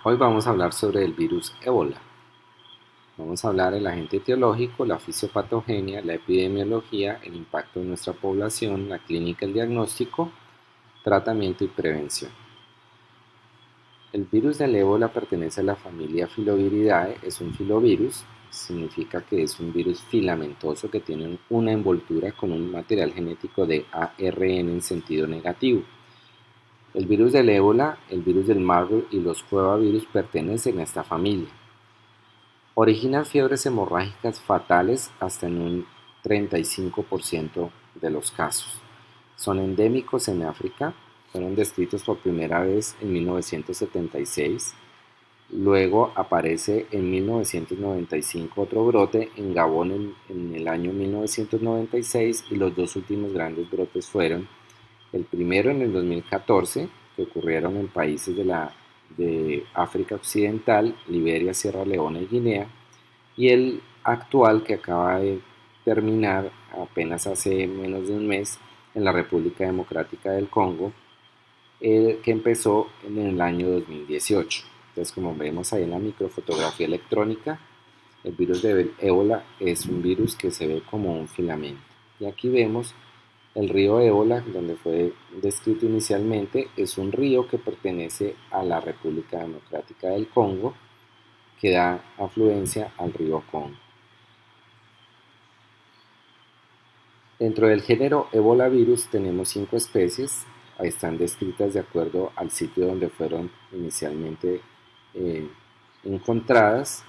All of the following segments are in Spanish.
Hoy vamos a hablar sobre el virus ébola. Vamos a hablar del agente etiológico, la fisiopatogenia, la epidemiología, el impacto en nuestra población, la clínica, el diagnóstico, tratamiento y prevención. El virus del ébola pertenece a la familia Filoviridae, es un filovirus, significa que es un virus filamentoso que tiene una envoltura con un material genético de ARN en sentido negativo. El virus del ébola, el virus del Marburg y los cuevavirus pertenecen a esta familia. Originan fiebres hemorrágicas fatales hasta en un 35% de los casos. Son endémicos en África, fueron descritos por primera vez en 1976. Luego aparece en 1995 otro brote en Gabón en el año 1996 y los dos últimos grandes brotes fueron el primero en el 2014, que ocurrieron en países de África Occidental, Liberia, Sierra Leona y Guinea, y el actual que acaba de terminar apenas hace menos de un mes en la República Democrática del Congo, que empezó en el año 2018. Entonces, como vemos ahí en la microfotografía electrónica, el virus de ébola es un virus que se ve como un filamento. Y aquí vemos el río Ébola, donde fue descrito inicialmente, es un río que pertenece a la República Democrática del Congo, que da afluencia al río Congo. Dentro del género Ebola virus tenemos 5 especies, ahí están descritas de acuerdo al sitio donde fueron inicialmente eh, encontradas.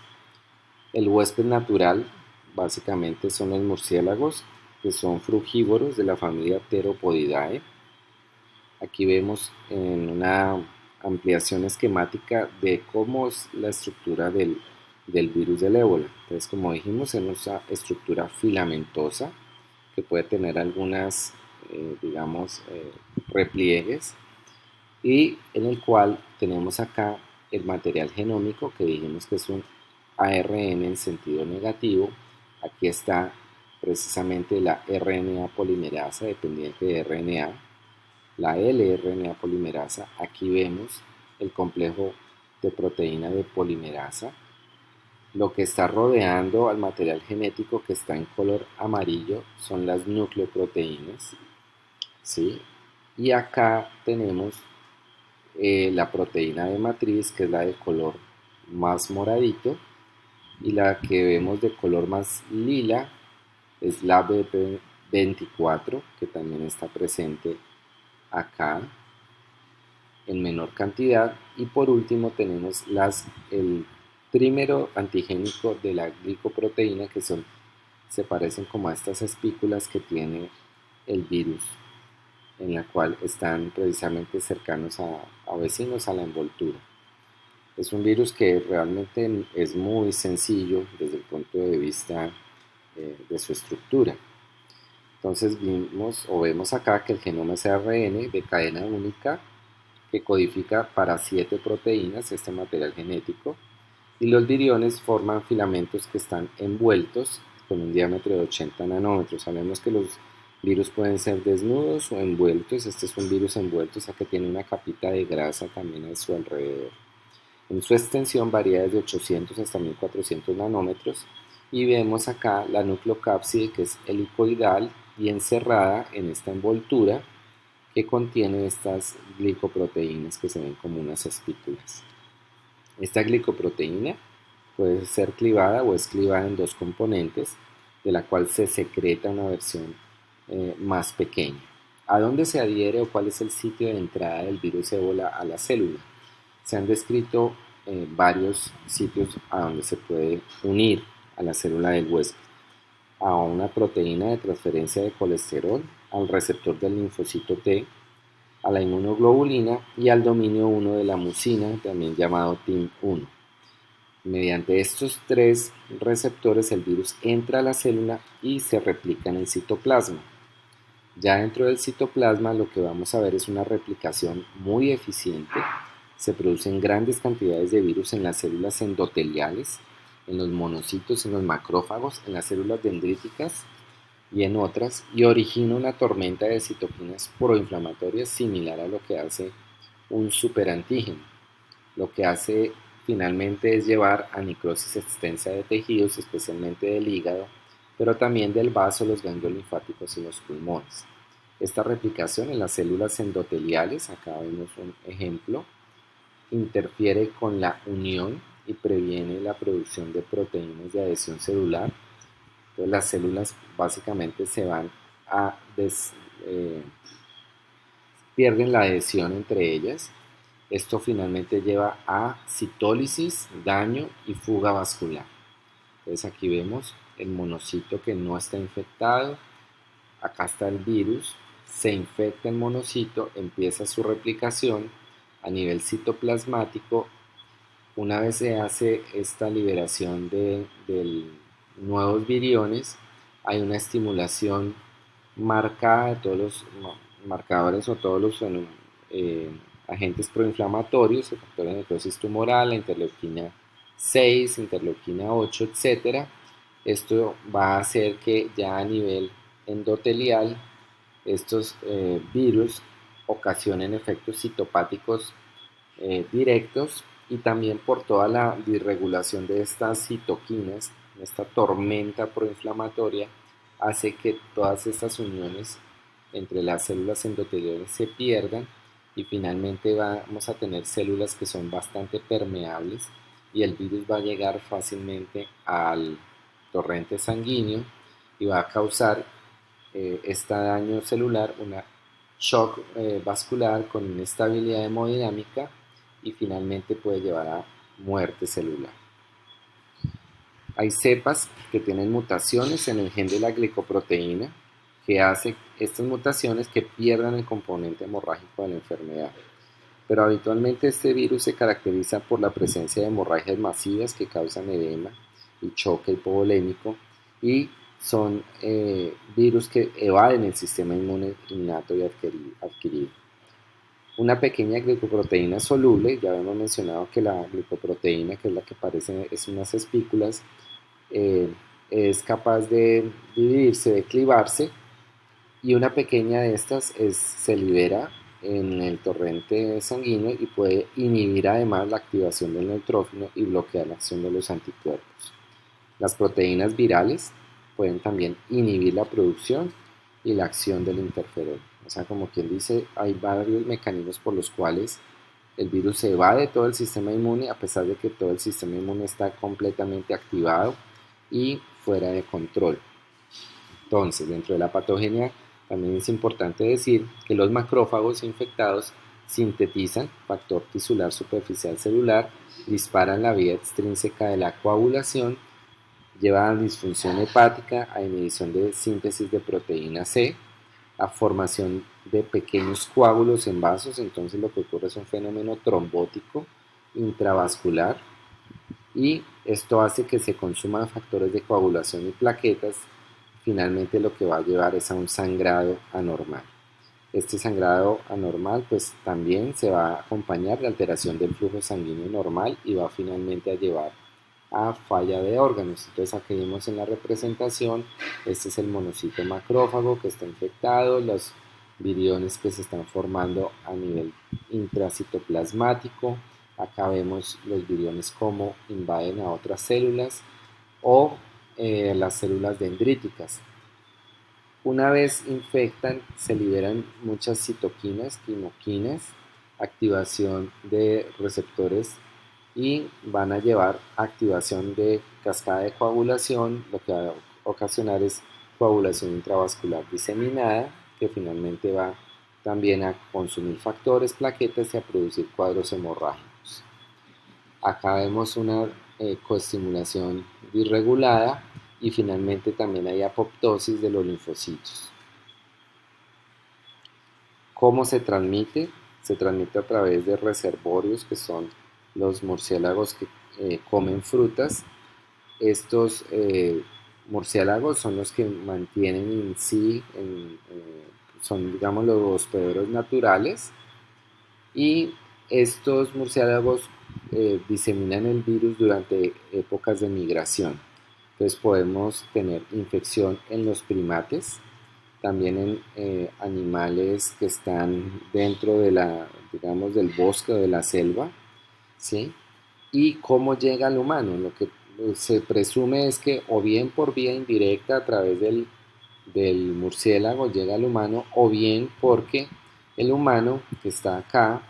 El huésped natural básicamente son los murciélagos, que son frugívoros de la familia Pteropodidae. Aquí vemos en una ampliación esquemática de cómo es la estructura del virus del ébola. Entonces, como dijimos, es una estructura filamentosa que puede tener algunas, repliegues, y en el cual tenemos acá el material genómico que dijimos que es un ARN en sentido negativo. Aquí está precisamente la RNA polimerasa dependiente de RNA, la LRNA polimerasa. Aquí vemos el complejo de proteína de polimerasa, lo que está rodeando al material genético que está en color amarillo son las nucleoproteínas, ¿sí? Y acá tenemos la proteína de matriz, que es la de color más moradito, y la que vemos de color más lila es la BP24, que también está presente acá en menor cantidad. Y por último tenemos el trímero antigénico de la glicoproteína, que se parecen como a estas espículas que tiene el virus, en la cual están precisamente cercanos a vecinos a la envoltura. Es un virus que realmente es muy sencillo desde el punto de vista de su estructura. Entonces vemos acá que el genoma es ARN de cadena única que codifica para 7 proteínas este material genético, y los viriones forman filamentos que están envueltos con un diámetro de 80 nanómetros. Sabemos que los virus pueden ser desnudos o envueltos. Este es un virus envuelto, o sea que tiene una capita de grasa también a su alrededor. En su extensión varía desde 800 hasta 1400 nanómetros, y vemos acá la nucleocápside, que es helicoidal y encerrada en esta envoltura que contiene estas glicoproteínas que se ven como unas espículas. Esta glicoproteína puede ser clivada o es clivada en dos componentes, de la cual se secreta una versión más pequeña. ¿A dónde se adhiere o cuál es el sitio de entrada del virus ébola a la célula? Se han descrito varios sitios a donde se puede unir a la célula del huésped: a una proteína de transferencia de colesterol, al receptor del linfocito T, a la inmunoglobulina y al dominio 1 de la mucina, también llamado TIM1. Mediante estos tres receptores el virus entra a la célula y se replica en el citoplasma. Ya dentro del citoplasma lo que vamos a ver es una replicación muy eficiente. Se producen grandes cantidades de virus en las células endoteliales, en los monocitos, en los macrófagos, en las células dendríticas y en otras, y origina una tormenta de citoquinas proinflamatorias similar a lo que hace un superantígeno. Lo que hace finalmente es llevar a necrosis extensa de tejidos, especialmente del hígado, pero también del vaso, los ganglios linfáticos y los pulmones. Esta replicación en las células endoteliales, acá vemos un ejemplo, interfiere con la unión y previene la producción de proteínas de adhesión celular. Entonces las células básicamente se van a pierden la adhesión entre ellas. Esto finalmente lleva a citólisis, daño y fuga vascular. Entonces aquí vemos el monocito que no está infectado. Acá está el virus, se infecta el monocito, empieza su replicación a nivel citoplasmático. Una vez se hace esta liberación de nuevos viriones, hay una estimulación marcada de todos los marcadores o todos los eh, agentes proinflamatorios, el factor de necrosis tumoral, la interleuquina 6, interleuquina 8, etc. Esto va a hacer que ya a nivel endotelial estos virus ocasionen efectos citopáticos directos, y también por toda la disregulación de estas citoquinas, esta tormenta proinflamatoria, hace que todas estas uniones entre las células endoteliales se pierdan y finalmente vamos a tener células que son bastante permeables y el virus va a llegar fácilmente al torrente sanguíneo y va a causar este daño celular, una shock vascular con inestabilidad hemodinámica y finalmente puede llevar a muerte celular. Hay cepas que tienen mutaciones en el gen de la glicoproteína que hace estas mutaciones que pierdan el componente hemorrágico de la enfermedad. Pero habitualmente este virus se caracteriza por la presencia de hemorragias masivas que causan edema y choque hipovolémico, y son virus que evaden el sistema inmune innato y adquirido. Una pequeña glicoproteína soluble, ya hemos mencionado que la glicoproteína, que es la que aparece en unas espículas, es capaz de dividirse, de clivarse, y una pequeña de estas se libera en el torrente sanguíneo y puede inhibir además la activación del neutrófilo y bloquear la acción de los anticuerpos. Las proteínas virales pueden también inhibir la producción y la acción del interferón. O sea, como quien dice, hay varios mecanismos por los cuales el virus se evade todo el sistema inmune, a pesar de que todo el sistema inmune está completamente activado y fuera de control. Entonces, dentro de la patogenia, también es importante decir que los macrófagos infectados sintetizan factor tisular superficial celular, disparan la vía extrínseca de la coagulación, llevan a disfunción hepática, a inhibición de síntesis de proteína C, a formación de pequeños coágulos en vasos. Entonces lo que ocurre es un fenómeno trombótico intravascular, y esto hace que se consuman factores de coagulación y plaquetas. Finalmente lo que va a llevar es a un sangrado anormal. Este sangrado anormal pues también se va a acompañar de alteración del flujo sanguíneo normal y va finalmente a llevar a falla de órganos. Entonces aquí vemos en la representación, este es el monocito macrófago que está infectado, los viriones que se están formando a nivel intracitoplasmático. Acá vemos los viriones cómo invaden a otras células o las células dendríticas. Una vez infectan, se liberan muchas citoquinas, quimoquinas, activación de receptores, y van a llevar a activación de cascada de coagulación, lo que va a ocasionar es coagulación intravascular diseminada, que finalmente va también a consumir factores, plaquetas y a producir cuadros hemorrágicos. Acá vemos una coestimulación disregulada y finalmente también hay apoptosis de los linfocitos. ¿Cómo se transmite? Se transmite a través de reservorios, que son los murciélagos que comen frutas. Estos murciélagos son los que mantienen en sí, son digamos los hospederos naturales, y estos murciélagos diseminan el virus durante épocas de migración. Entonces podemos tener infección en los primates, también en animales que están dentro de digamos, del bosque o de la selva, ¿sí? ¿Y cómo llega al humano? Lo que se presume es que o bien por vía indirecta a través del murciélago llega al humano, o bien porque el humano que está acá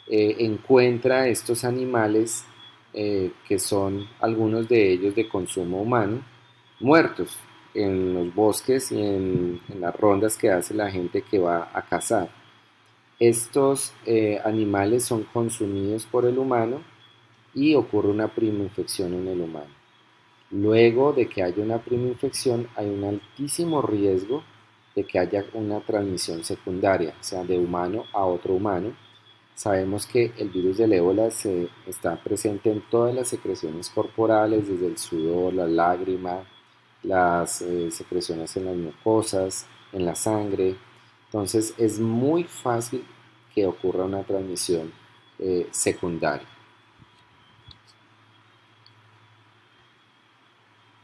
encuentra estos animales que son algunos de ellos de consumo humano, muertos en los bosques y en las rondas que hace la gente que va a cazar. Estos animales son consumidos por el humano y ocurre una prima-infección en el humano. Luego de que haya una prima-infección, hay un altísimo riesgo de que haya una transmisión secundaria, o sea, de humano a otro humano. Sabemos que el virus del ébola está presente en todas las secreciones corporales, desde el sudor, la lágrima, las secreciones en las mucosas, en la sangre. Entonces es muy fácil que ocurra una transmisión secundaria.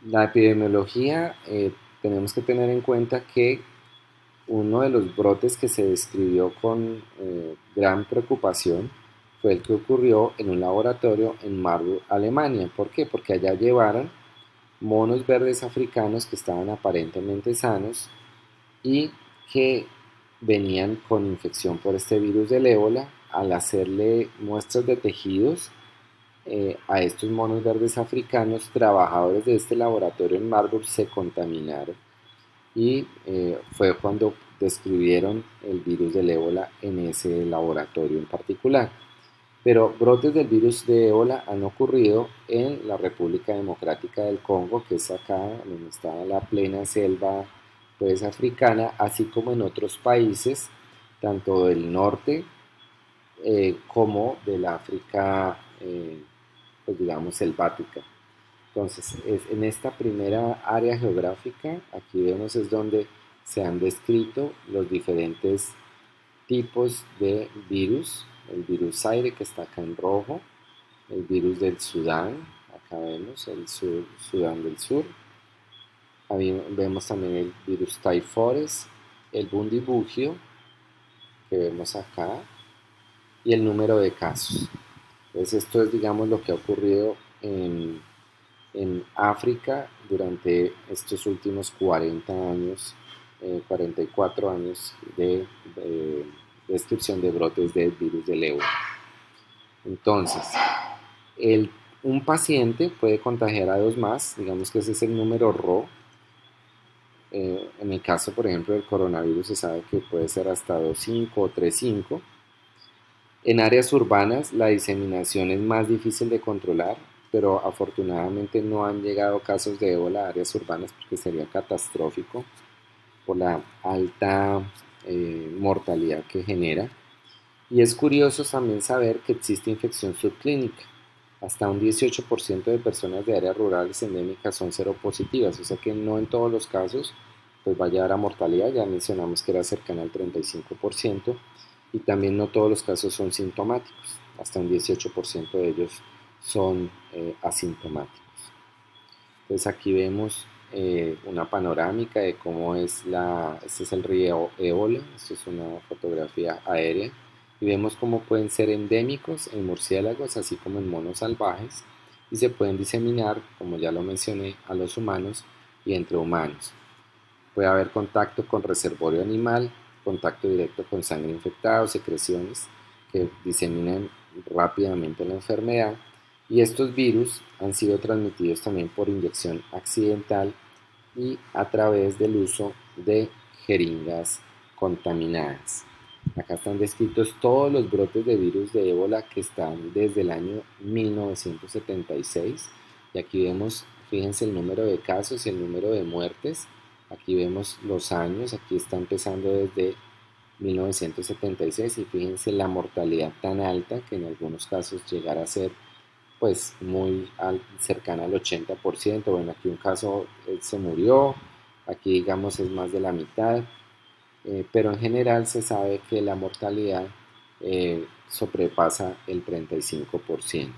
La epidemiología, tenemos que tener en cuenta que uno de los brotes que se describió con gran preocupación fue el que ocurrió en un laboratorio en Marburg, Alemania. ¿Por qué? Porque allá llevaron monos verdes africanos que estaban aparentemente sanos y que venían con infección por este virus del ébola. Al hacerle muestras de tejidos a estos monos verdes africanos, trabajadores de este laboratorio en Marburg se contaminaron y fue cuando describieron el virus del ébola en ese laboratorio en particular. Pero brotes del virus de ébola han ocurrido en la República Democrática del Congo, que es acá donde está la plena selva pues, africana, así como en otros países, tanto del norte como del África, pues digamos, selvática. Entonces, en esta primera área geográfica, aquí vemos es donde se han descrito los diferentes tipos de virus. El virus Zaire, que está acá en rojo, el virus del Sudán, acá vemos el Sudán del Sur. Ahí vemos también el virus Taifores, el Bundibugyo, que vemos acá, y el número de casos. Entonces, esto es, digamos, lo que ha ocurrido en África durante estos últimos 40 años, 44 años de descripción de brotes del virus del ébola. Entonces, el, un paciente puede contagiar a dos más, digamos que ese es el número RO. En el caso, por ejemplo, del coronavirus se sabe que puede ser hasta 2,5 o 3,5. En áreas urbanas la diseminación es más difícil de controlar, pero afortunadamente no han llegado casos de ébola a áreas urbanas porque sería catastrófico por la alta mortalidad que genera. Y es curioso también saber que existe infección subclínica. Hasta un 18% de personas de áreas rurales endémicas son seropositivas, o sea que no en todos los casos pues va a llegar a mortalidad, ya mencionamos que era cercana al 35%, y también no todos los casos son sintomáticos, hasta un 18% de ellos son asintomáticos. Entonces aquí vemos una panorámica de cómo es este es el río Ébola, esto es una fotografía aérea, y vemos cómo pueden ser endémicos en murciélagos, así como en monos salvajes, y se pueden diseminar, como ya lo mencioné, a los humanos y entre humanos. Puede haber contacto con reservorio animal, contacto directo con sangre infectada o secreciones que diseminan rápidamente la enfermedad, y estos virus han sido transmitidos también por inyección accidental y a través del uso de jeringas contaminadas. Acá están descritos todos los brotes de virus de ébola que están desde el año 1976 y aquí vemos, fíjense el número de casos y el número de muertes. Aquí vemos los años, aquí está empezando desde 1976 y fíjense la mortalidad tan alta que en algunos casos llegará a ser pues muy cercana al 80%. Bueno, aquí un caso se murió, aquí digamos es más de la mitad, pero en general se sabe que la mortalidad sobrepasa el 35%.